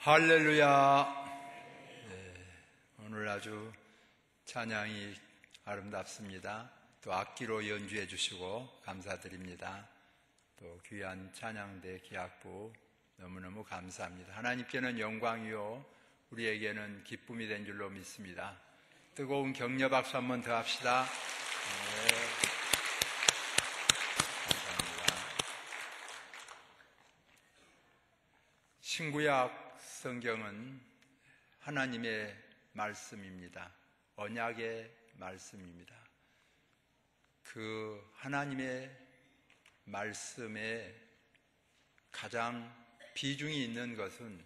할렐루야. 오늘 아주 찬양이 아름답습니다. 또 악기로 연주해 주시고 감사드립니다. 또 귀한 찬양대 기악부 너무너무 감사합니다. 하나님께는 영광이요 우리에게는 기쁨이 된 줄로 믿습니다. 뜨거운 격려 박수 한번 더 합시다. 감사합니다. 신구약 성경은 하나님의 말씀입니다. 언약의 말씀입니다. 그 하나님의 말씀에 가장 비중이 있는 것은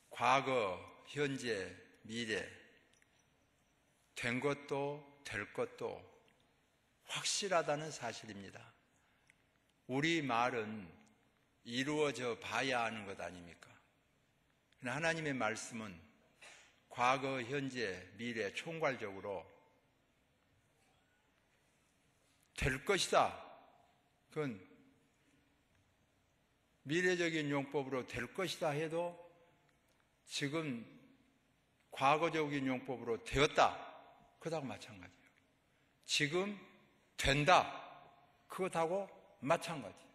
과거, 현재, 미래, 된 것도 될 것도 확실하다는 사실입니다. 우리 말은 이루어져 봐야 하는 것 아닙니까? 하나님의 말씀은 과거, 현재, 미래 총괄적으로 될 것이다. 그건 미래적인 용법으로 될 것이다 해도 지금 과거적인 용법으로 되었다. 그것하고 마찬가지예요. 지금 된다. 그것하고 마찬가지.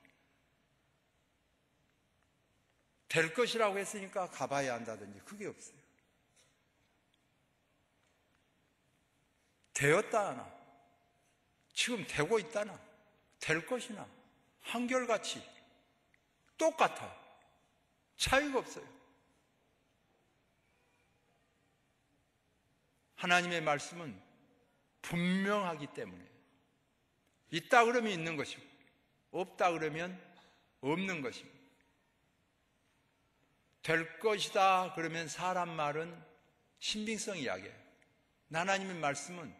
될 것이라고 했으니까 가봐야 한다든지 그게 없어요. 되었다 하나, 지금 되고 있다나, 될 것이나 한결같이 똑같아. 차이가 없어요. 하나님의 말씀은 분명하기 때문에 있다 그러면 있는 것이고 없다 그러면 없는 것입니다. 될 것이다 그러면 사람 말은 신빙성 이야기예요. 하나님의 말씀은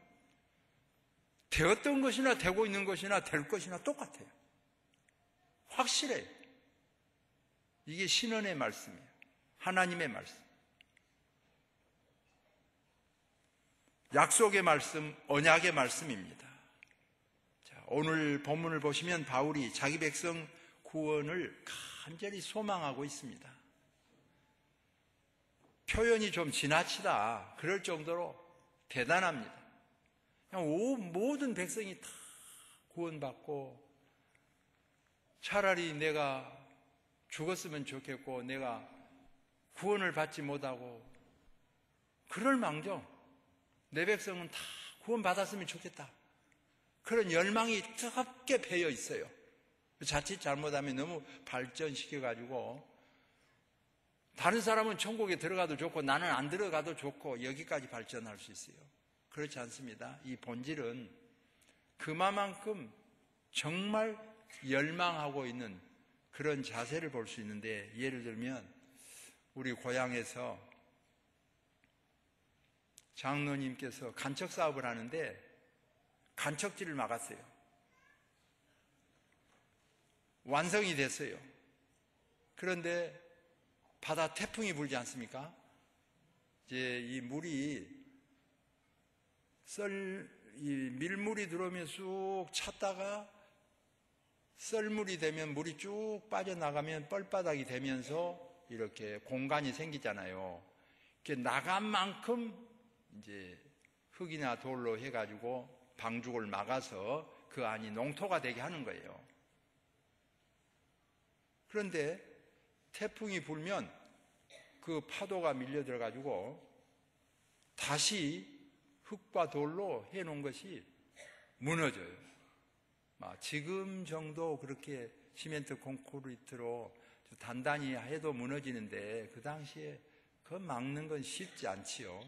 되었던 것이나 되고 있는 것이나 될 것이나 똑같아요. 확실해요. 이게 신언의 말씀이에요. 하나님의 말씀. 약속의 말씀, 언약의 말씀입니다. 자, 오늘 본문을 보시면 바울이 자기 백성 구원을 간절히 소망하고 있습니다. 표현이 좀 지나치다. 그럴 정도로 대단합니다. 그냥 모든 백성이 다 구원받고 차라리 내가 죽었으면 좋겠고 내가 구원을 받지 못하고 그럴 망정 내 백성은 다 구원받았으면 좋겠다. 그런 열망이 뜨겁게 배어 있어요. 자칫 잘못하면 너무 발전시켜가지고 다른 사람은 천국에 들어가도 좋고 나는 안 들어가도 좋고 여기까지 발전할 수 있어요. 그렇지 않습니다. 이 본질은 그만큼 정말 열망하고 있는 그런 자세를 볼 수 있는데, 예를 들면 우리 고향에서 장로님께서 간척 사업을 하는데 간척지를 막았어요. 완성이 됐어요. 그런데 바다 태풍이 불지 않습니까? 이제 이 물이 밀물이 들어오면 쑥 찼다가 썰물이 되면 물이 쭉 빠져나가면 뻘바닥이 되면서 이렇게 공간이 생기잖아요. 이렇게 나간 만큼 이제 흙이나 돌로 해가지고 방죽을 막아서 그 안이 농토가 되게 하는 거예요. 그런데 태풍이 불면 그 파도가 밀려 들어가지고 다시 흙과 돌로 해놓은 것이 무너져요. 지금 정도 그렇게 시멘트 콘크리트로 단단히 해도 무너지는데 그 당시에 그거 막는 건 쉽지 않지요.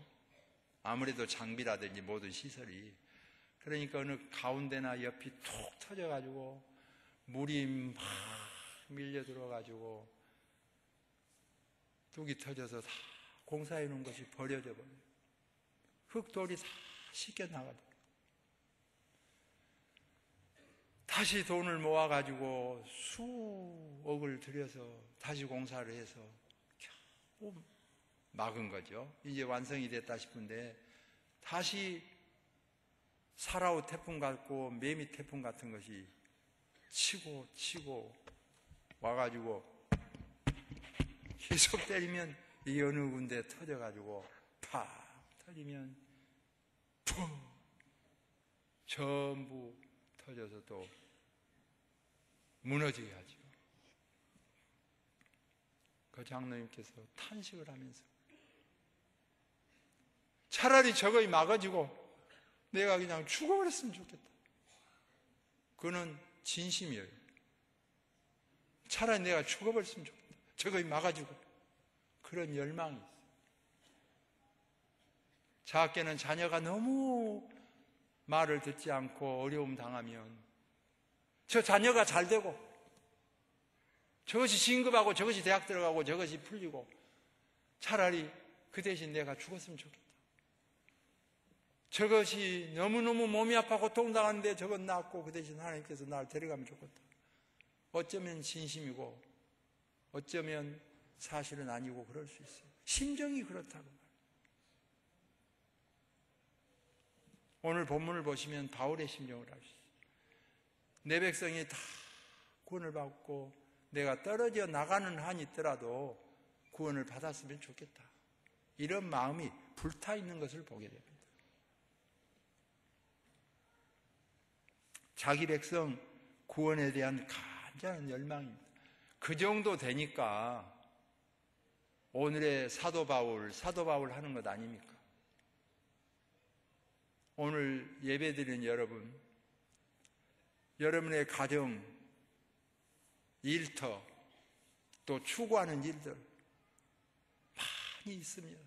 아무래도 장비라든지 모든 시설이. 그러니까 어느 가운데나 옆이 툭 터져가지고 물이 막 밀려 들어가지고 뚝이 터져서 다 공사해 놓은 것이 버려져 버려요. 흙돌이 다 씻겨 나가죠. 다시 돈을 모아가지고 수억을 들여서 다시 공사를 해서 겨우 막은 거죠. 이제 완성이 됐다 싶은데 다시 사라오 태풍 같고 매미 태풍 같은 것이 치고 와가지고 계속 때리면 이 어느 군데 터져가지고 팍 터지면 푹 전부 터져서 또 무너지게 하죠. 그 장로님께서 탄식을 하면서 차라리 저거이 막아지고 내가 그냥 죽어버렸으면 좋겠다. 그는 진심이에요. 차라리 내가 죽어버렸으면 좋겠다. 저거이 막아주고. 그런 열망이 있어요. 자학교는 자녀가 너무 말을 듣지 않고 어려움 당하면 저 자녀가 잘 되고 저것이 진급하고 저것이 대학 들어가고 저것이 풀리고 차라리 그 대신 내가 죽었으면 좋겠다. 저것이 너무너무 몸이 아파 고통당하는데 저건 낫고 그 대신 하나님께서 나를 데려가면 좋겠다. 어쩌면 진심이고 어쩌면 사실은 아니고 그럴 수 있어요. 심정이 그렇다고. 오늘 본문을 보시면 바울의 심정을 알 수 있어요. 내 백성이 다 구원을 받고 내가 떨어져 나가는 한이 있더라도 구원을 받았으면 좋겠다. 이런 마음이 불타 있는 것을 보게 됩니다. 자기 백성 구원에 대한 간절한 열망입니다. 그 정도 되니까 오늘의 사도 바울 하는 것 아닙니까? 오늘 예배드리는 여러분, 여러분의 가정, 일터, 또 추구하는 일들 많이 있습니다.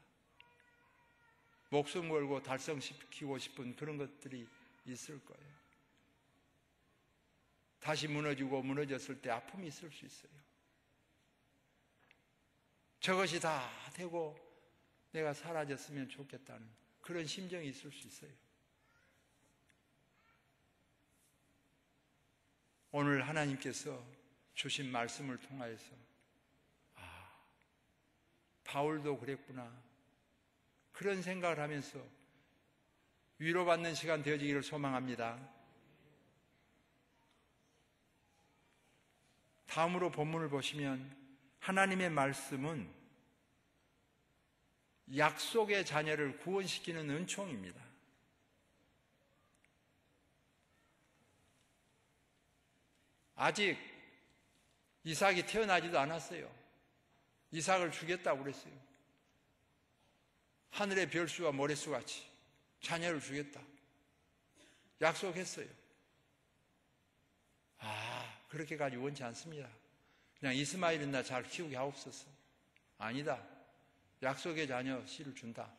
목숨 걸고 달성시키고 싶은 그런 것들이 있을 거예요. 다시 무너지고 무너졌을 때 아픔이 있을 수 있어요. 저것이 다 되고 내가 사라졌으면 좋겠다는 그런 심정이 있을 수 있어요. 오늘 하나님께서 주신 말씀을 통하여서 바울도 그랬구나 그런 생각을 하면서 위로받는 시간 되어지기를 소망합니다. 다음으로 본문을 보시면 하나님의 말씀은 약속의 자녀를 구원시키는 은총입니다. 아직 이삭이 태어나지도 않았어요. 이삭을 주겠다고 그랬어요. 하늘의 별수와 모래수같이 자녀를 주겠다. 약속했어요. 그렇게까지 원치 않습니다. 그냥 이스마엘은 나 잘 키우게 하옵소서. 아니다. 약속의 자녀 씨를 준다.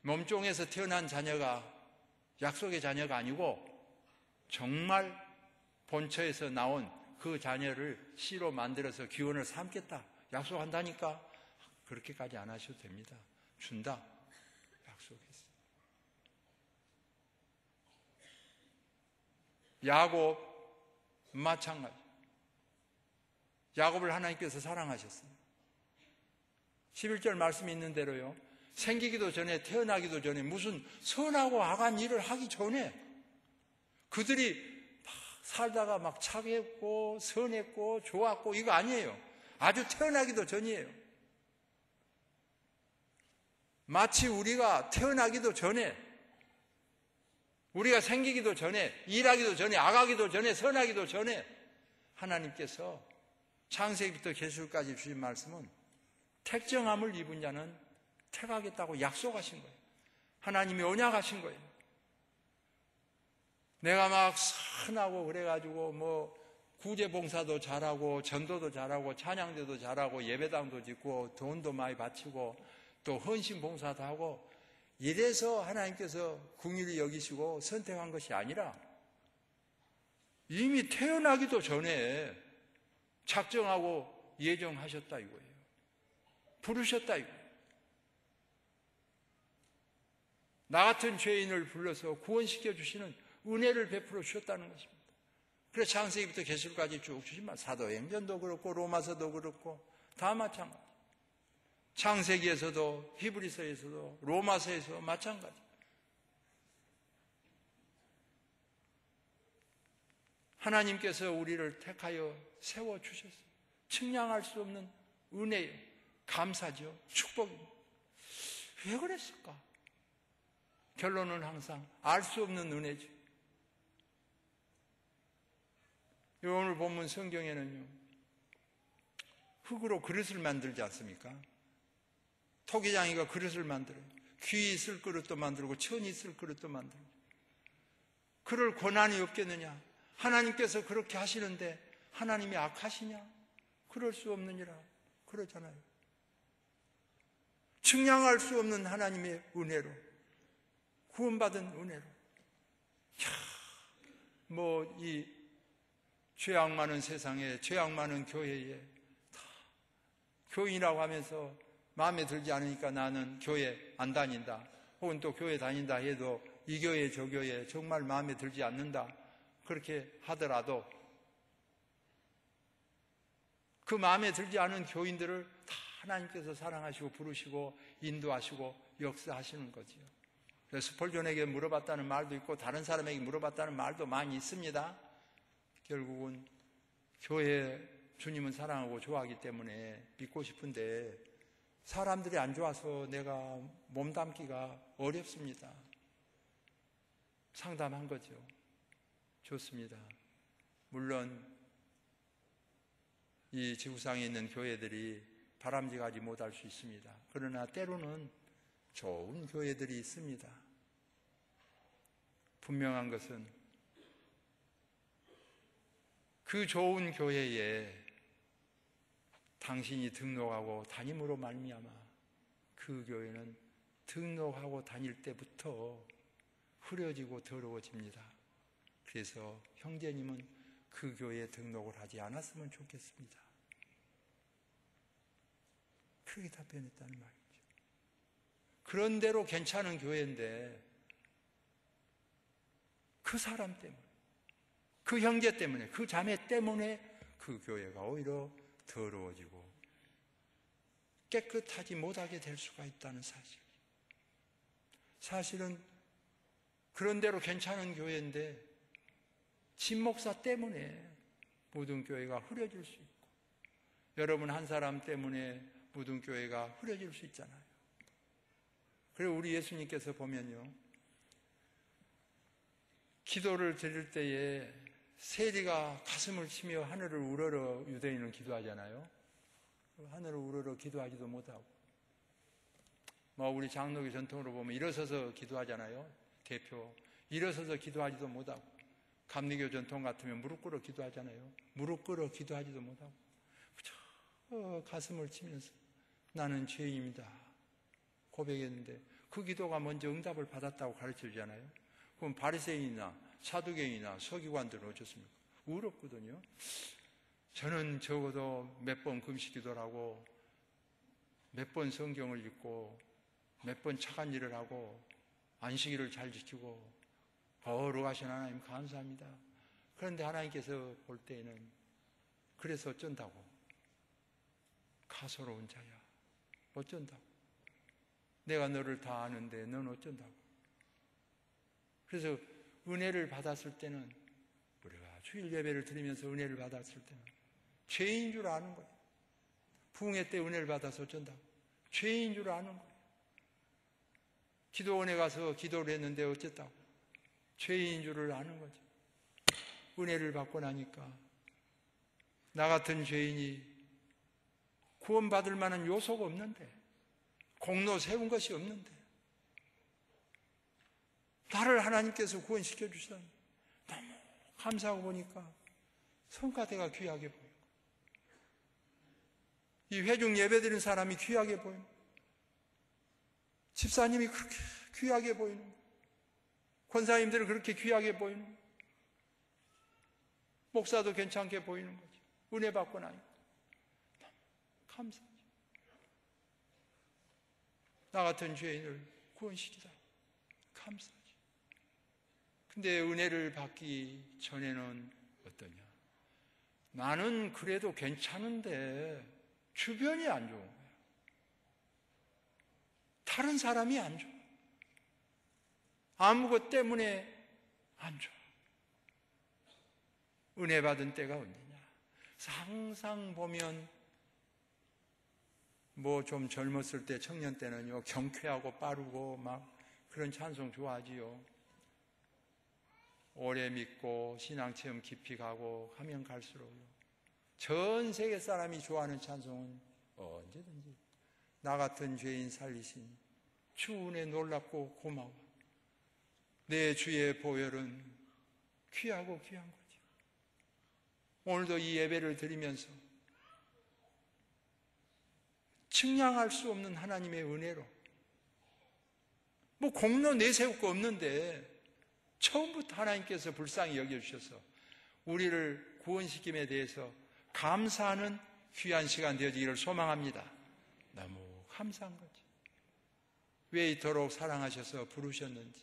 몸종에서 태어난 자녀가 약속의 자녀가 아니고 정말 본처에서 나온 그 자녀를 씨로 만들어서 기원을 삼겠다. 약속한다니까 그렇게까지 안 하셔도 됩니다. 준다. 약속했어요. 야곱 마찬가지. 야곱을 하나님께서 사랑하셨습니다. 11절 말씀이 있는 대로요. 생기기도 전에 태어나기도 전에 무슨 선하고 악한 일을 하기 전에 그들이 막 살다가 막 착했고 선했고 좋았고 이거 아니에요. 아주 태어나기도 전이에요. 마치 우리가 태어나기도 전에 우리가 생기기도 전에 일하기도 전에 악하기도 전에 선하기도 전에 하나님께서 창세기부터 계시록까지 주신 말씀은 택정함을 입은 자는 택하겠다고 약속하신 거예요. 하나님이 언약하신 거예요. 내가 막 선하고 그래가지고 뭐 구제봉사도 잘하고 전도도 잘하고 찬양대도 잘하고 예배당도 짓고 돈도 많이 바치고 또 헌신봉사도 하고 이래서 하나님께서 긍휼히 여기시고 선택한 것이 아니라 이미 태어나기도 전에 작정하고 예정하셨다 이거예요. 부르셨다 이거예요. 나 같은 죄인을 불러서 구원시켜 주시는 은혜를 베풀어 주셨다는 것입니다. 그래서 창세기부터 계시록까지 쭉 주신 말, 사도행전도 그렇고 로마서도 그렇고 다 마찬가지. 창세기에서도 히브리서에서도 로마서에서 마찬가지. 하나님께서 우리를 택하여 세워주셨어요. 측량할 수 없는 은혜요. 감사죠. 축복입니다. 왜 그랬을까? 결론은 항상 알 수 없는 은혜죠. 오늘 본문 성경에는요, 흙으로 그릇을 만들지 않습니까? 토기장이가 그릇을 만들어요. 귀 있을 그릇도 만들고 천이 있을 그릇도 만들고. 그럴 권한이 없겠느냐? 하나님께서 그렇게 하시는데 하나님이 악하시냐? 그럴 수 없느니라 그러잖아요. 측량할 수 없는 하나님의 은혜로, 구원받은 은혜로, 이 죄악 많은 세상에, 죄악 많은 교회에 다 교인이라고 하면서 마음에 들지 않으니까 나는 교회 안 다닌다, 혹은 또 교회 다닌다 해도 이 교회 저 교회 정말 마음에 들지 않는다, 그렇게 하더라도 그 마음에 들지 않은 교인들을 다 하나님께서 사랑하시고 부르시고 인도하시고 역사하시는 거지요. 그래서 스펄전에게 물어봤다는 말도 있고 다른 사람에게 물어봤다는 말도 많이 있습니다. 결국은 교회 주님은 사랑하고 좋아하기 때문에 믿고 싶은데 사람들이 안 좋아서 내가 몸담기가 어렵습니다. 상담한 거죠. 좋습니다. 물론 이 지구상에 있는 교회들이 바람직하지 못할 수 있습니다. 그러나 때로는 좋은 교회들이 있습니다. 분명한 것은 그 좋은 교회에 당신이 등록하고 담임으로 말미암아 그 교회는 등록하고 다닐 때부터 흐려지고 더러워집니다. 그래서 형제님은 그 교회에 등록을 하지 않았으면 좋겠습니다. 그렇게 답변했다는 말이죠. 그런대로 괜찮은 교회인데 그 사람 때문에, 그 형제 때문에, 그 자매 때문에 그 교회가 오히려 더러워지고 깨끗하지 못하게 될 수가 있다는 사실. 사실은 그런대로 괜찮은 교회인데 진목사 때문에 모든 교회가 흐려질 수 있고, 여러분 한 사람 때문에 모든 교회가 흐려질 수 있잖아요. 그리고 우리 예수님께서 보면요, 기도를 드릴 때에 세리가 가슴을 치며 하늘을 우러러 유대인은 기도하잖아요. 하늘을 우러러 기도하지도 못하고, 우리 장로교 전통으로 보면 일어서서 기도하잖아요. 대표 일어서서 기도하지도 못하고, 감리교 전통 같으면 무릎 꿇어 기도하잖아요. 무릎 꿇어 기도하지도 못하고 그저 가슴을 치면서 나는 죄인입니다 고백했는데 그 기도가 먼저 응답을 받았다고 가르쳐주잖아요. 그럼 바리새인이나 사두개인이나 서기관들은 어쩌습니까? 울었거든요. 저는 적어도 몇 번 금식 기도를 하고 몇 번 성경을 읽고 몇 번 착한 일을 하고 안식일을 잘 지키고 거룩하신 하나님 감사합니다. 그런데 하나님께서 볼 때에는 그래서 어쩐다고? 가소로운 자야. 어쩐다고? 내가 너를 다 아는데 넌 어쩐다고? 그래서 은혜를 받았을 때는, 우리가 주일 예배를 드리면서 은혜를 받았을 때는 죄인 줄 아는 거예요. 부흥회 때 은혜를 받아서 어쩐다고? 죄인 줄 아는 거예요. 기도원에 가서 기도를 했는데 어쨌다고? 죄인 줄을 아는 거죠. 은혜를 받고 나니까 나 같은 죄인이 구원받을 만한 요소가 없는데, 공로 세운 것이 없는데 나를 하나님께서 구원시켜 주시다니 너무 감사하고 보니까 성가대가 귀하게 보이고, 이 회중 예배드리는 사람이 귀하게 보이고, 집사님이 그렇게 귀하게 보이는 거예요. 권사님들은 그렇게 귀하게 보이는 거예요. 목사도 괜찮게 보이는 거죠. 은혜 받고 나니까 너무 감사하죠. 나 같은 죄인을 구원시키다 감사하죠. 근데 은혜를 받기 전에는 어떠냐? 나는 그래도 괜찮은데 주변이 안 좋은 거야. 다른 사람이 안 좋아. 아무것 때문에 안 좋아. 은혜 받은 때가 언제냐? 항상 보면 뭐 좀 젊었을 때, 청년 때는요, 경쾌하고 빠르고 막 그런 찬송 좋아하지요. 오래 믿고 신앙체험 깊이 가고 하면 갈수록요, 전 세계 사람이 좋아하는 찬송은 언제든지 나 같은 죄인 살리신 주 은혜 놀랍고 고마워. 내 주의 보혈은 귀하고 귀한 거죠. 오늘도 이 예배를 드리면서 측량할 수 없는 하나님의 은혜로, 뭐 공로 내세울 거 없는데 처음부터 하나님께서 불쌍히 여겨주셔서 우리를 구원시킴에 대해서 감사하는 귀한 시간 되어지기를 소망합니다. 너무 감사한 거지. 왜 이토록 사랑하셔서 부르셨는지.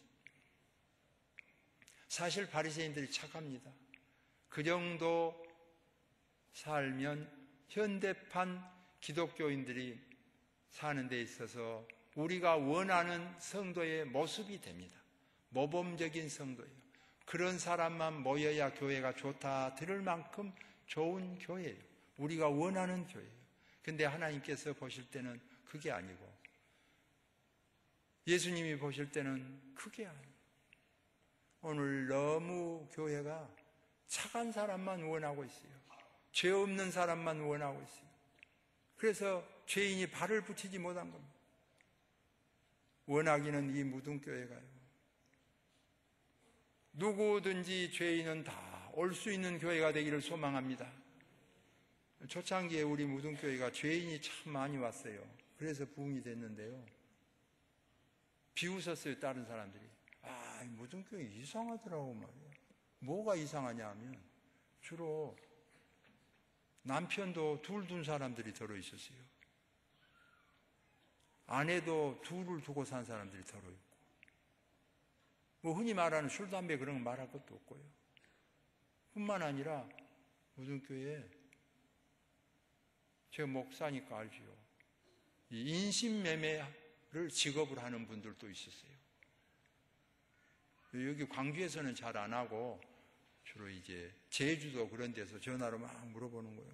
사실 바리새인들이 착합니다. 그 정도 살면 현대판 기독교인들이 사는 데 있어서 우리가 원하는 성도의 모습이 됩니다. 모범적인 성도예요. 그런 사람만 모여야 교회가 좋다 들을 만큼 좋은 교회예요. 우리가 원하는 교회예요. 근데 하나님께서 보실 때는 그게 아니고, 예수님이 보실 때는 그게 아니에요. 오늘 너무 교회가 착한 사람만 원하고 있어요. 죄 없는 사람만 원하고 있어요. 그래서 죄인이 발을 붙이지 못한 겁니다. 원하기는 이 무등교회가요, 누구든지 죄인은 다 올 수 있는 교회가 되기를 소망합니다. 초창기에 우리 무등교회가 죄인이 참 많이 왔어요. 그래서 부흥이 됐는데요, 비웃었어요. 다른 사람들이. 무등교회 이상하더라고 말이야. 뭐가 이상하냐 하면 주로 남편도 둘 둔 사람들이 들어있었어요. 아내도 둘을 두고 산 사람들이 들어있고, 뭐 흔히 말하는 술, 담배 그런 거 말할 것도 없고요. 뿐만 아니라 무등교회에, 제가 목사니까 알지요, 이 인신매매를 직업으로 하는 분들도 있었어요. 여기 광주에서는 잘 안 하고 주로 이제 제주도 그런 데서 전화로 막 물어보는 거예요.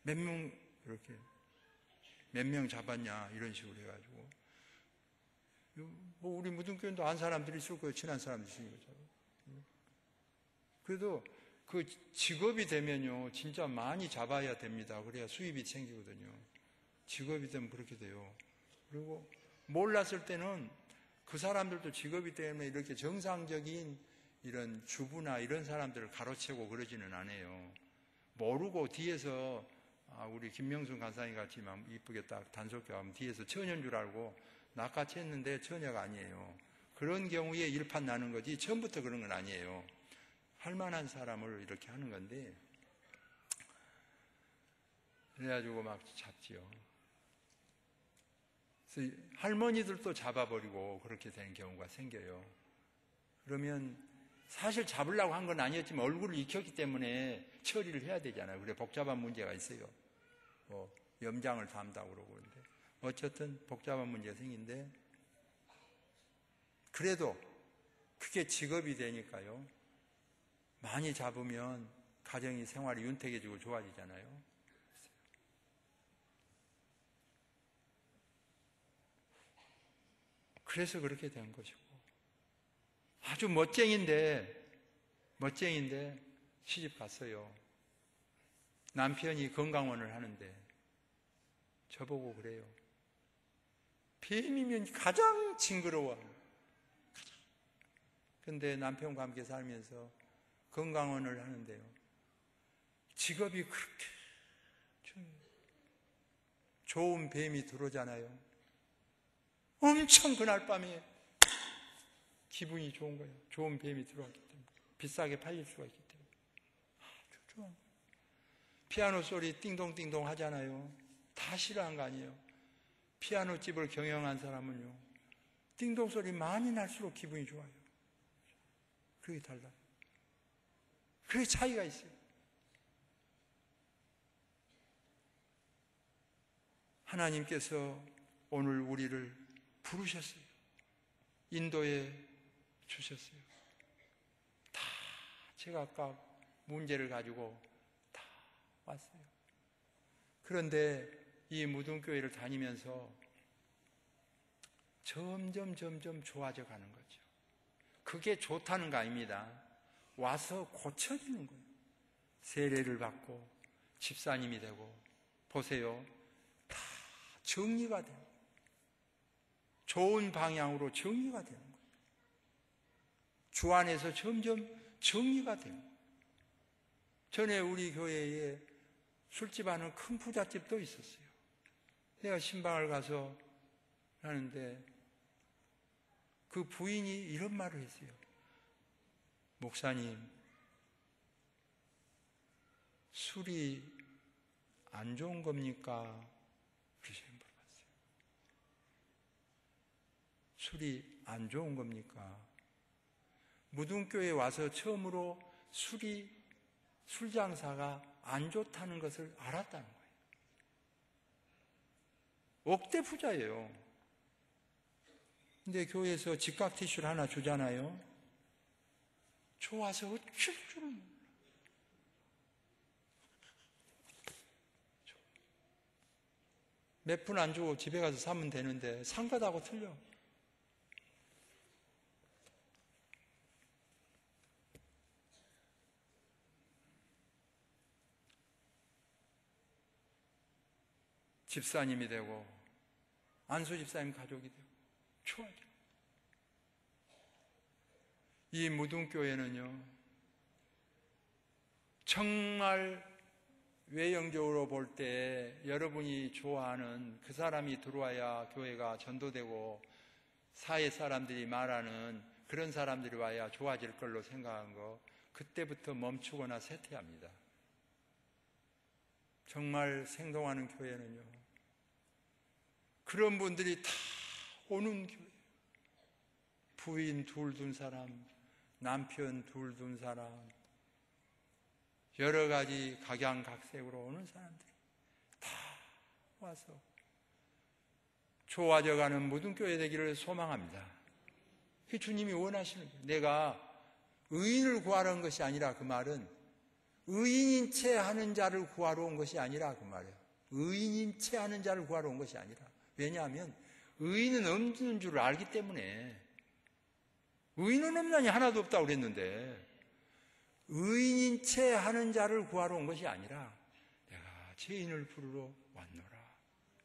몇 명 이렇게 몇 명 잡았냐 이런 식으로 해가지고, 뭐 우리 무등교회도 안 사람들이 있을 거예요. 친한 사람들이 있으니까. 그래도 그 직업이 되면요 진짜 많이 잡아야 됩니다. 그래야 수입이 생기거든요. 직업이 되면 그렇게 돼요. 그리고 몰랐을 때는 그 사람들도 직업이 때문에 이렇게 정상적인 이런 주부나 이런 사람들을 가로채고 그러지는 않아요. 모르고 뒤에서 우리 김명순 간사님 같이 막 이쁘게 딱 단속교하면 뒤에서 처녀인 줄 알고 낚아채 했는데 처녀가 아니에요. 그런 경우에 일판 나는 거지 처음부터 그런 건 아니에요. 할 만한 사람을 이렇게 하는 건데, 그래가지고 막 잡지요. 그래서 할머니들도 잡아버리고 그렇게 되는 경우가 생겨요. 그러면 사실 잡으려고 한 건 아니었지만 얼굴을 익혔기 때문에 처리를 해야 되잖아요. 그래 복잡한 문제가 있어요. 뭐 염장을 담다고 그러고. 그런데 어쨌든 복잡한 문제가 생긴데, 그래도 그게 직업이 되니까요, 많이 잡으면 가정이 생활이 윤택해지고 좋아지잖아요. 그래서 그렇게 된 것이고, 아주 멋쟁인데 시집 갔어요. 남편이 건강원을 하는데 저보고 그래요. 뱀이면 가장 징그러워. 근데 남편과 함께 살면서 건강원을 하는데요, 직업이 그렇게 좋은 뱀이 들어오잖아요. 엄청 그날 밤에 기분이 좋은 거예요. 좋은 뱀이 들어왔기 때문에, 비싸게 팔릴 수가 있기 때문에 아주 좋은 거예요. 피아노 소리 띵동띵동 하잖아요. 다 싫어한 거 아니에요. 피아노 집을 경영한 사람은요, 띵동 소리 많이 날수록 기분이 좋아요. 그게 달라요. 그게 차이가 있어요. 하나님께서 오늘 우리를 부르셨어요. 인도에 주셨어요. 다 제각각 문제를 가지고 다 왔어요. 그런데 이 무등교회를 다니면서 점점 좋아져 가는 거죠. 그게 좋다는 거 아닙니다. 와서 고쳐지는 거예요. 세례를 받고 집사님이 되고, 보세요. 다 정리가 돼요. 좋은 방향으로 정리가 되는 거예요. 주 안에서 점점 정리가 돼요. 전에 우리 교회에 술집 하는 큰 부잣집도 있었어요. 내가 신방을 가서 하는데 그 부인이 이런 말을 했어요. 목사님, 술이 안 좋은 겁니까? 그렇게 물어봤어요. 술이 안 좋은 겁니까? 무등교회에 와서 처음으로 술 장사가 안 좋다는 것을 알았다는 거예요. 억대 부자예요. 근데 교회에서 직각 티슈를 하나 주잖아요. 좋아서 어쩔 줄은 몰라. 몇 푼 안 주고 집에 가서 사면 되는데 산 것하고 틀려. 집사님이 되고 안수 집사님 가족이 되고 좋아져. 이 무등교회는요, 정말 외형적으로 볼 때 여러분이 좋아하는 그 사람이 들어와야 교회가 전도되고 사회 사람들이 말하는 그런 사람들이 와야 좋아질 걸로 생각한 거, 그때부터 멈추거나 쇠퇴합니다. 정말 생동하는 교회는요, 그런 분들이 다 오는 교회. 부인 둘 둔 사람, 남편 둘 둔 사람, 여러 가지 각양각색으로 오는 사람들이 다 와서 좋아져가는 무등교회 되기를 소망합니다. 그게 주님이 원하시는 거예요. 내가 의인을 구하러 온 것이 아니라, 그 말은 의인인 채 하는 자를 구하러 온 것이 아니라 그 말이에요. 의인인 채 하는 자를 구하러 온 것이 아니라. 왜냐하면 의인은 없는 줄 알기 때문에. 의인은 없나니 하나도 없다고 그랬는데, 의인인 채 하는 자를 구하러 온 것이 아니라 내가 죄인을 부르러 왔노라.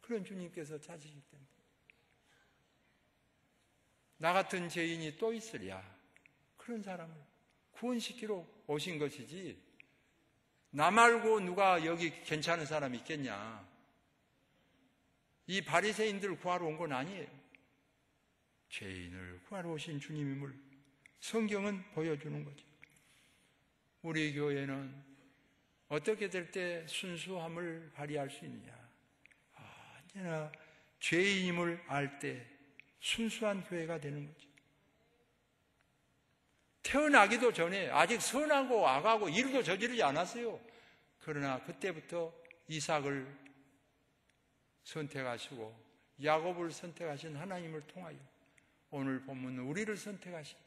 그런 주님께서 찾으시기 때문에. 나 같은 죄인이 또 있으랴. 그런 사람을 구원시키러 오신 것이지, 나 말고 누가 여기 괜찮은 사람이 있겠냐. 이 바리새인들 구하러 온 건 아니에요. 죄인을 구하러 오신 주님임을 성경은 보여주는 거죠. 우리 교회는 어떻게 될 때 순수함을 발휘할 수 있느냐. 언제나 죄인임을 알 때 순수한 교회가 되는 거죠. 태어나기도 전에 아직 선하고 악하고 일도 저지르지 않았어요. 그러나 그때부터 이삭을 선택하시고 야곱을 선택하신 하나님을 통하여 오늘 본문은 우리를 선택하신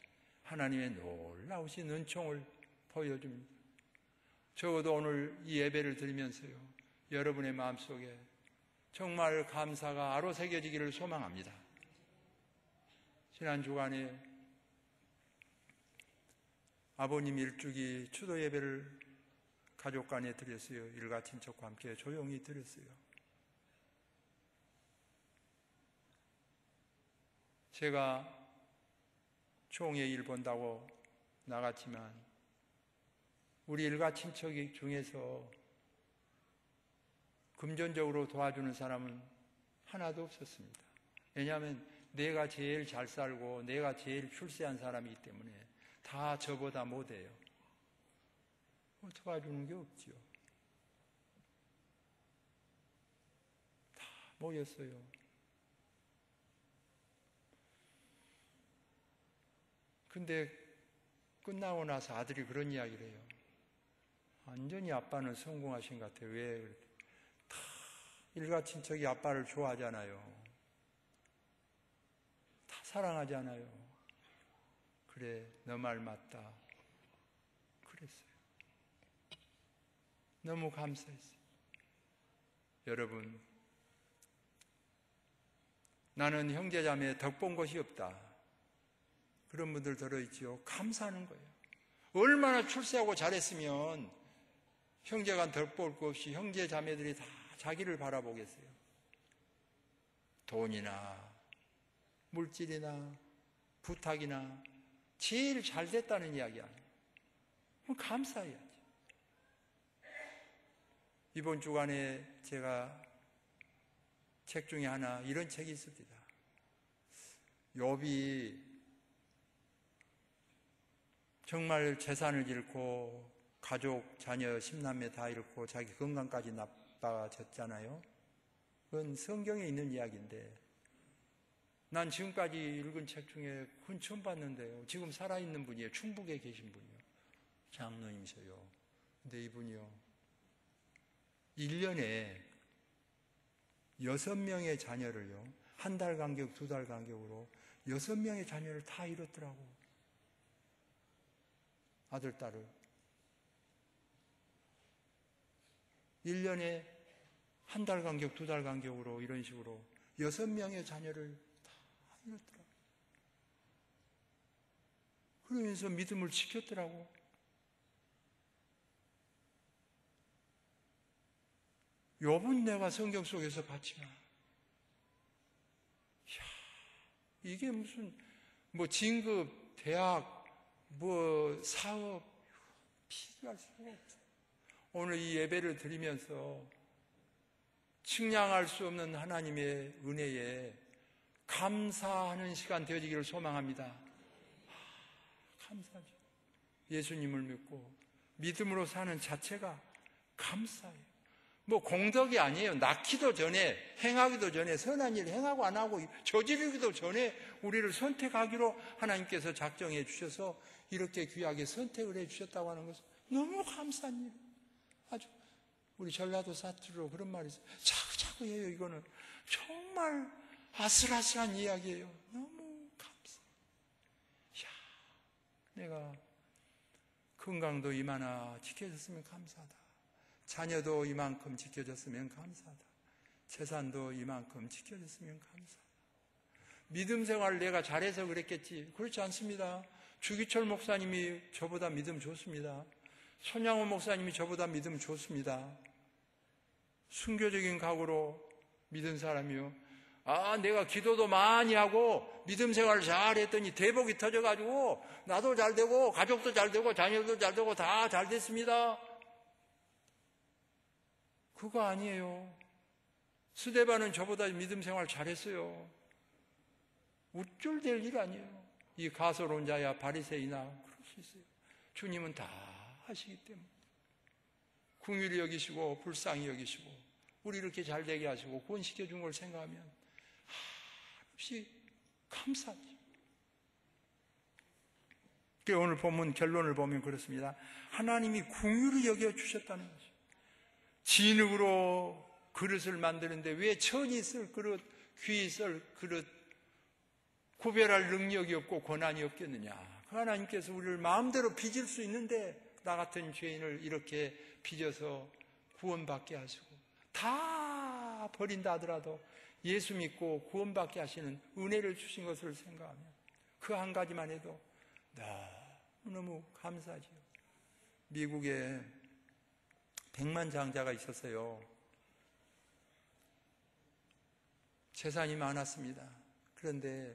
하나님의 놀라우신 은총을 보여줍니다. 적어도 오늘 이 예배를 드리면서요, 여러분의 마음속에 정말 감사가 아로새겨지기를 소망합니다. 지난 주간에 아버님 일주기 추도 예배를 가족 간에 드렸어요. 일가 친척과 함께 조용히 드렸어요. 제가 총회 일 본다고 나갔지만 우리 일가 친척 중에서 금전적으로 도와주는 사람은 하나도 없었습니다. 왜냐하면 내가 제일 잘 살고 내가 제일 출세한 사람이기 때문에 다 저보다 못해요. 도와주는 게 없지요. 다 모였어요. 근데 끝나고 나서 아들이 그런 이야기를 해요. 완전히 아빠는 성공하신 것 같아요. 왜? 다 일가 친척이 아빠를 좋아하잖아요. 다 사랑하잖아요. 그래, 너 말 맞다. 그랬어요. 너무 감사했어요. 여러분, 나는 형제자매 덕 본 것이 없다. 그런 분들 들어있죠. 감사하는 거예요. 얼마나 출세하고 잘했으면 형제간 덕 볼 것 없이 형제자매들이 다 자기를 바라보겠어요. 돈이나 물질이나 부탁이나 제일 잘 됐다는 이야기 아니에요. 그럼 감사해야지. 이번 주간에 제가 책 중에 하나 이런 책이 있습니다. 욥이 정말 재산을 잃고 가족, 자녀, 10남매 다 잃고 자기 건강까지 나빠졌잖아요. 그건 성경에 있는 이야기인데 난 지금까지 읽은 책 중에 그건 처음 봤는데요. 지금 살아있는 분이에요. 충북에 계신 분이요. 장로님이셔요. 근데 이분이요. 1년에 6명의 자녀를요. 한 달 간격, 2달 간격으로 6명의 자녀를 다 잃었더라고. 아들, 딸을. 1년에 한 달 간격, 2달 간격으로 이런 식으로 6명의 자녀를 다 잃었더라고. 그러면서 믿음을 지켰더라고. 욥은 내가 성경 속에서 봤지만, 이게 무슨 뭐 진급, 대학, 뭐 사업 비교할 수가 없어. 오늘 이 예배를 드리면서 측량할 수 없는 하나님의 은혜에 감사하는 시간 되어지기를 소망합니다. 감사하죠. 예수님을 믿고 믿음으로 사는 자체가 감사해요. 뭐 공덕이 아니에요. 낳기도 전에, 행하기도 전에, 선한 일 행하고 안 하고 저지르기도 전에 우리를 선택하기로 하나님께서 작정해 주셔서 이렇게 귀하게 선택을 해 주셨다고 하는 것은 너무 감사한 일. 아주 우리 전라도 사투리로 그런 말이 있어요. 자꾸자꾸 해요. 이거는 정말 아슬아슬한 이야기예요. 너무 감사. 이야, 내가 건강도 이마나 지켜졌으면 감사하다. 자녀도 이만큼 지켜졌으면 감사하다. 재산도 이만큼 지켜졌으면 감사하다. 믿음 생활을 내가 잘해서 그랬겠지. 그렇지 않습니다. 주기철 목사님이 저보다 믿음 좋습니다. 손양호 목사님이 저보다 믿음 좋습니다. 순교적인 각오로 믿은 사람이요. 내가 기도도 많이 하고 믿음 생활을 잘 했더니 대복이 터져가지고 나도 잘 되고 가족도 잘 되고 자녀도 잘 되고 다 잘 됐습니다. 그거 아니에요. 스데반은 저보다 믿음 생활 잘했어요. 우쭐댈 일 아니에요. 이 가소로운 자야 바리새이나 그럴 수 있어요. 주님은 다 하시기 때문에 긍휼히 여기시고 불쌍히 여기시고 우리 이렇게 잘 되게 하시고 구원시켜 준 걸 생각하면 한없이 감사하죠. 오늘 본문 결론을 보면 그렇습니다. 하나님이 긍휼히 여겨 주셨다는 거죠. 진흙으로 그릇을 만드는데 왜 천이 쓸 그릇, 귀 쓸 그릇 구별할 능력이 없고 권한이 없겠느냐. 그 하나님께서 우리를 마음대로 빚을 수 있는데 나 같은 죄인을 이렇게 빚어서 구원받게 하시고 다 버린다 하더라도 예수 믿고 구원받게 하시는 은혜를 주신 것을 생각하면 그 한 가지만 해도 너무너무 감사하죠. 미국에 백만장자가 있었어요. 재산이 많았습니다. 그런데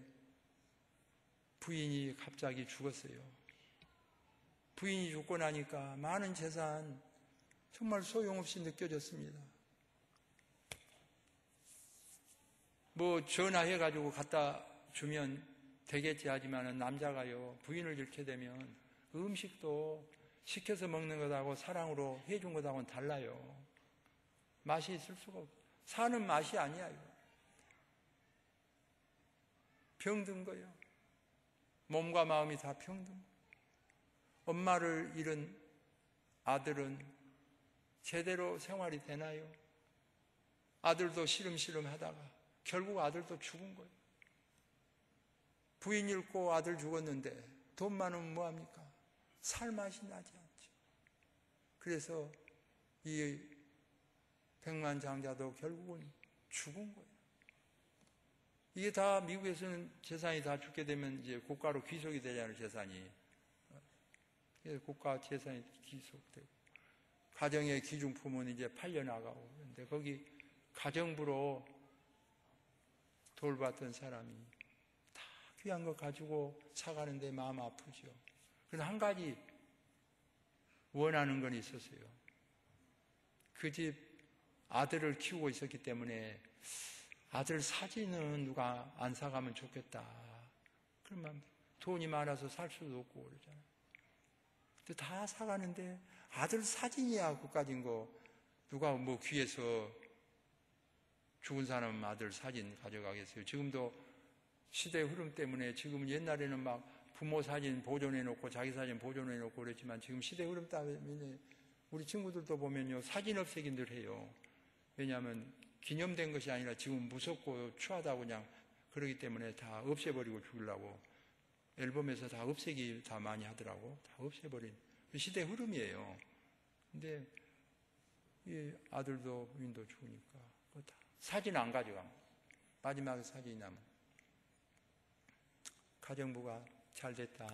부인이 갑자기 죽었어요. 부인이 죽고 나니까 많은 재산 정말 소용없이 느껴졌습니다. 뭐 전화해가지고 갖다 주면 되겠지 하지만 남자가요 부인을 잃게 되면 음식도 시켜서 먹는 것하고 사랑으로 해준 것하고는 달라요. 맛이 있을 수가 없어요. 사는 맛이 아니야. 병든 거예요. 몸과 마음이 다 병든 거예요. 엄마를 잃은 아들은 제대로 생활이 되나요? 아들도 시름시름 하다가 결국 아들도 죽은 거예요. 부인 잃고 아들 죽었는데 돈 많으면 뭐합니까? 살 맛이 나지 않죠. 그래서 이 백만장자도 결국은 죽은 거예요. 이게 다 미국에서는 재산이 다 죽게 되면 이제 국가로 귀속이 되잖아요, 재산이. 그래서 국가 재산이 귀속되고. 가정의 기중품은 이제 팔려나가고. 그런데 거기 가정부로 돌봤던 사람이 다 귀한 거 가지고 사가는데 마음 아프죠. 그런데 한 가지 원하는 건 있었어요. 그 집 아들을 키우고 있었기 때문에 아들 사진은 누가 안 사가면 좋겠다. 그러면 돈이 많아서 살 수도 없고 그러잖아요. 근데 다 사가는데 아들 사진이야 그까진 거 누가 뭐 귀에서 죽은 사람 아들 사진 가져가겠어요. 지금도 시대의 흐름 때문에 지금 옛날에는 막 부모 사진 보존해놓고 자기 사진 보존해놓고 그랬지만 지금 시대 흐름 때문에 우리 친구들도 보면요 사진 없애기들 해요. 왜냐하면 기념된 것이 아니라 지금 무섭고 추하다고 그냥 그러기 때문에 다 없애버리고 죽으려고 앨범에서 다 없애기 다 많이 하더라고. 다 없애버린 시대 흐름이에요. 근데 이 아들도 부인도 죽으니까 다 사진 안 가져간 거예요. 마지막에 사진이 남은 가정부가 잘 됐다.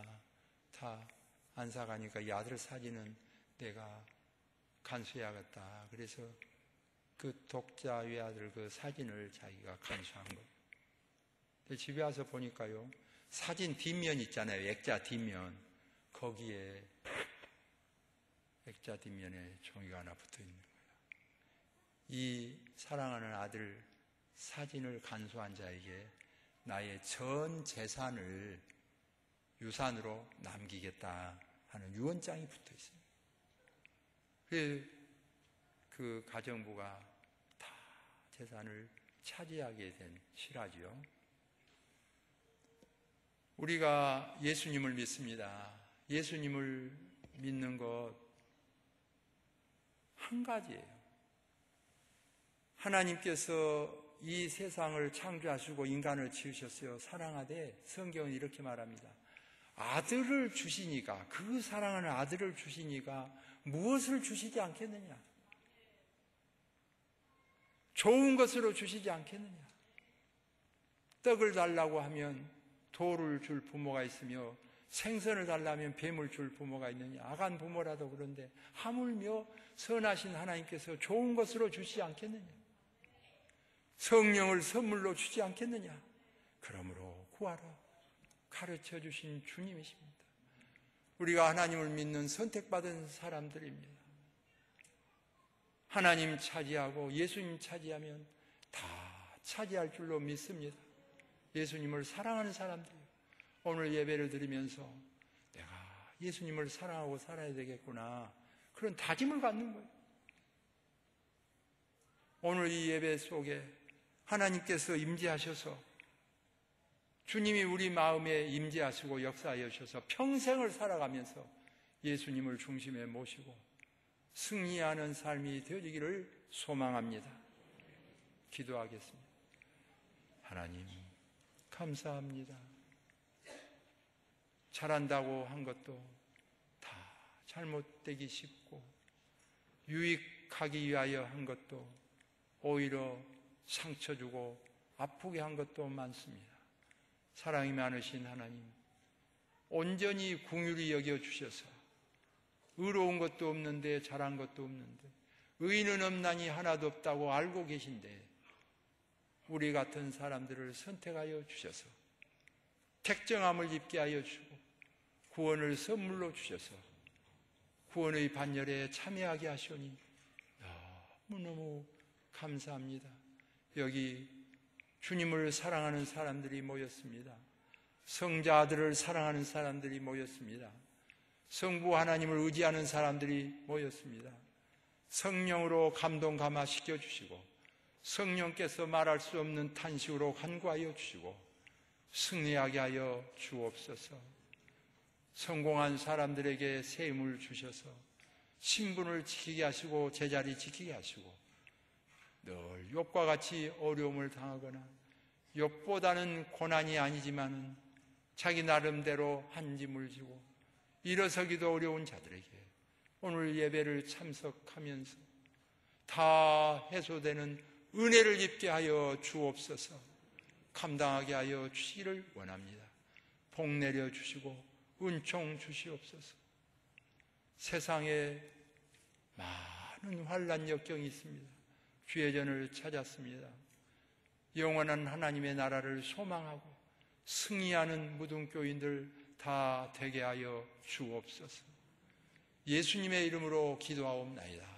다 안 사가니까 이 아들 사진은 내가 간수해야겠다. 그래서 그 독자 외아들 그 사진을 자기가 간수한 거예요. 근데 집에 와서 보니까요. 사진 뒷면 있잖아요. 액자 뒷면. 거기에 액자 뒷면에 종이가 하나 붙어 있는 거예요. 이 사랑하는 아들 사진을 간수한 자에게 나의 전 재산을 유산으로 남기겠다 하는 유언장이 붙어 있습니다. 그 가정부가 다 재산을 차지하게 된 실화지요. 우리가 예수님을 믿습니다. 예수님을 믿는 것 한 가지예요. 하나님께서 이 세상을 창조하시고 인간을 지으셨어요. 사랑하되 성경은 이렇게 말합니다. 아들을 주시니까 그 사랑하는 아들을 주시니까 무엇을 주시지 않겠느냐? 좋은 것으로 주시지 않겠느냐? 떡을 달라고 하면 돌을 줄 부모가 있으며 생선을 달라면 뱀을 줄 부모가 있느냐? 악한 부모라도 그런데 하물며 선하신 하나님께서 좋은 것으로 주시지 않겠느냐? 성령을 선물로 주지 않겠느냐? 그러므로 구하라 가르쳐 주신 주님이십니다. 우리가 하나님을 믿는 선택받은 사람들입니다. 하나님 차지하고 예수님 차지하면 다 차지할 줄로 믿습니다. 예수님을 사랑하는 사람들이에요. 오늘 예배를 드리면서 내가 예수님을 사랑하고 살아야 되겠구나 그런 다짐을 갖는 거예요. 오늘 이 예배 속에 하나님께서 임재하셔서 주님이 우리 마음에 임재하시고 역사하여 주셔서 평생을 살아가면서 예수님을 중심에 모시고 승리하는 삶이 되어지기를 소망합니다. 기도하겠습니다. 하나님 감사합니다. 잘한다고 한 것도 다 잘못되기 쉽고 유익하기 위하여 한 것도 오히려 상처 주고 아프게 한 것도 많습니다. 사랑이 많으신 하나님, 온전히 긍휼히 여겨주셔서 의로운 것도 없는데 잘한 것도 없는데 의인은 없나니 하나도 없다고 알고 계신데 우리 같은 사람들을 선택하여 주셔서 택정함을 입게 하여 주고 구원을 선물로 주셔서 구원의 반열에 참여하게 하시오니 너무너무 감사합니다. 여기 주님을 사랑하는 사람들이 모였습니다. 성자들을 사랑하는 사람들이 모였습니다. 성부 하나님을 의지하는 사람들이 모였습니다. 성령으로 감동 감화시켜 주시고 성령께서 말할 수 없는 탄식으로 간구하여 주시고 승리하게 하여 주옵소서. 성공한 사람들에게 새 힘을 주셔서 신분을 지키게 하시고 제자리 지키게 하시고 늘 욥과 같이 어려움을 당하거나 욥보다는 고난이 아니지만 자기 나름대로 한 짐을 지고 일어서기도 어려운 자들에게 오늘 예배를 참석하면서 다 해소되는 은혜를 입게 하여 주옵소서. 감당하게 하여 주시기를 원합니다. 복 내려 주시고 은총 주시옵소서. 세상에 많은 환난 역경이 있습니다. 죄전을 찾았습니다. 영원한 하나님의 나라를 소망하고 승리하는 무등교인들 다 되게 하여 주옵소서. 예수님의 이름으로 기도하옵나이다.